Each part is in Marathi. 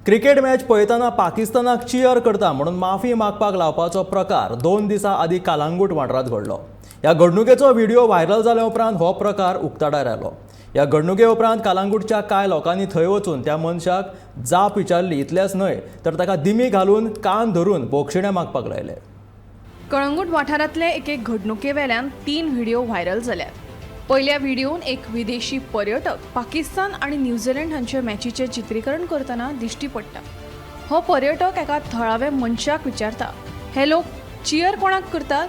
क्रिकेट मॅच पळयतना पाकिस्तानाक चियर करता म्हणून माफी मागपाक लावपाचो प्रकार 2 दिसां आदी कालांगूट वाठारांत घडलो. ह्या घडणुकेचो व्हिडिओ व्हायरल जाल्या उपरांत हो प्रकार उक्ताडार आयलो. ह्या घडणुके उपरांत कालांगूटच्या कांय लोकांनी थंय वचून त्या मनशाक जाप विचारली. इतलेंच न्हय तर ताका दिमी घालून कान धरून बोक्षिणे मागपाक लायले. कळंगूट वाठारांतले एके घडणुके वेल्यान 3 व्हिडिओ व्हायरल जाल्यात. पयल्या व्हिडिओन एक विदेशी पर्यटक पाकिस्तान आणि न्यूझीलंड हांचे मॅचीचे चित्रीकरण करतना दिश्टी पडटा. हो पर्यटक एका थळाव्या मनशाक विचारता, हे लोक चियर कोणाक करतात?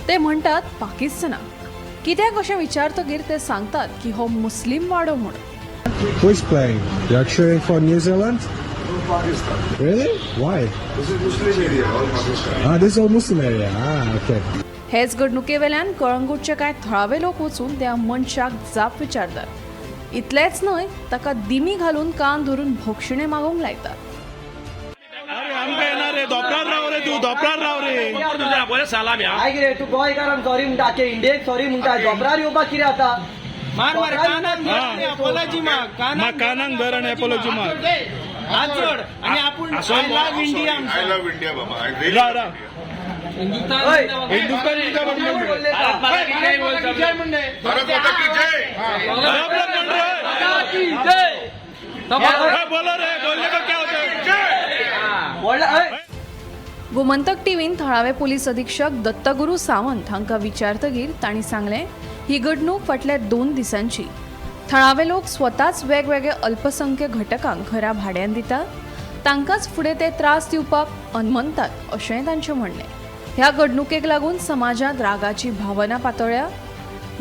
ते म्हणटात पाकिस्तानाक. कित्याक अशें विचारतकीर ते सांगतात की हो मुस्लीम वाडो म्हणून. Who is playing? You're cheering for New Zealand? Pakistan. Really? Why? This is Muslim area, all Pakistan. This is a Muslim area. Okay. हेच घडणुके वेल्यान कळंगूटचे कांय थळावे लोक वचून त्या मनशाक जाप विचारतात. इतलेंच न्हय ताका दिमी घालून कान धरून भोक्षिणे मागूंक लायतात. अरे आमकां येना रे, धोपरार राव रे तूं, धोपरार राव रे. तुझ्या बरें सालाम ह्या. काय रे तू गोंयकारांक सॉरी म्हणटा के इंडियेक सॉरी म्हणटा जोबरार येवपाक कितें आता मार मार कानाक धर अपॉलॉजी माग. कानाक धर आणि अपॉलॉजी माग. हात जोड आणि आपण I love India. I love India, Baba. I really रा love रा India. हिंदुस्तान जिंदाबाद म्हणले. भारत माता की जय. बोलो रे, बोलने को क्या होता है? गोमंतक टीव्हीन थळावे पोलीस अधीक्षक दत्तगुरू सावंत हांकां विचारतकीर तांणी सांगलें ही घडणूक फाटल्या 2 दिसांची. थळावे लोक स्वताच वेगवेगळे अल्पसंख्य घटकांक घरां भाड्यान दितात. तांकांच फुडें ते त्रास दिवपाक अनमनतात अशेंय तांचें म्हणणें. ह्या घडणुकेक लागून समाजांत रागाची भावना पातळ्ळ्या.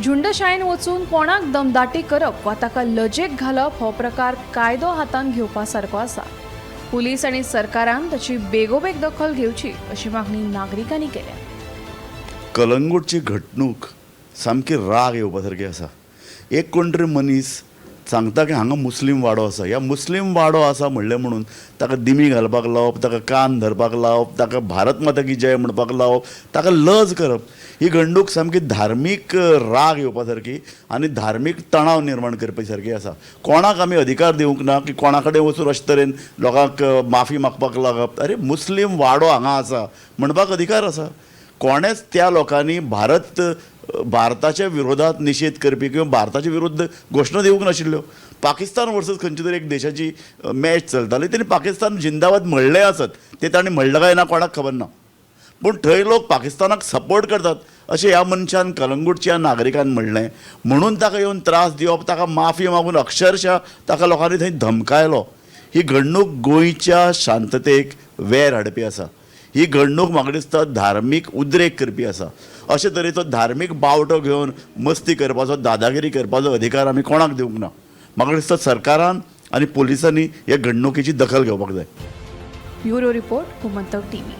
झुंडशायेन वचून कोणाक दमदाटी करप वा ताका लजेक घालप हो प्रकार कायदो हातांत घेवपा सारको आसा. पुलीस आनी सरकारान ताची बेगोबेग दखल घेवची अशी मागणी नागरिकांनी केल्या. कलंगूटची घडणूक सामकी राग येवपा सारकी आसा. एक कोण तरी मनीस सांगता की हांगा मुस्लीम वाडो आसा. ह्या मुस्लीम वाडो आसा म्हणलें म्हणून ताका दिमी घालपाक लावप, ताका कान धरपाक लावप, ताका भारत माता की जय म्हणपाक लावप, ताका लज करप, ही घडणूक सामकी धार्मीक राग येवपा सारकी आनी धार्मीक तणाव निर्माण करपा सारकी आसा. कोणाक आमी अधिकार दिवंक ना की कोणा कडेन वचून अशे तरेन लोकांक माफी मागपाक लागप. अरे मुस्लीम वाडो हांगा आसा म्हणपाक अधिकार आसा. कोणेच त्या लोकांनी भारताच्या विरोधात निशेध करपी किंवा भारताच्या विरुद्ध घोशणा दिवंक नाशिल्ल्यो. पाकिस्तान वर्सेस खंयची तरी एक देशाची मॅच चलताली, तेणी पाकिस्तान जिंदाबाद म्हणलें आसत. ते ताणें म्हणलं काय ना कोणाक खबर ना, पूण थंय लोक पाकिस्तानाक सपोर्ट करतात अशें ह्या मनशान कलंगूटच्या नागरिकान म्हणलें. म्हणून ताका येवन त्रास दिवप, ताका माफी मागून अक्षरशः ताका लोकांनी थंय धमकायलो. ही घडणूक गोंयच्या शांततेक वेर हाडपी आसा. ही घडणूक म्हाका दिसता धार्मीक उद्रेक करपी आसा. अशे तरेचो धार्मीक बावटो घेवन मस्ती करपाचो, दादागिरी करपाचो अधिकार आमी कोणाक दिवंक ना. म्हाका दिसता सरकारान आनी पुलिसांनी ह्या घडणुकेची दखल घेवपाक जाय. Bureau report Gomantak TV.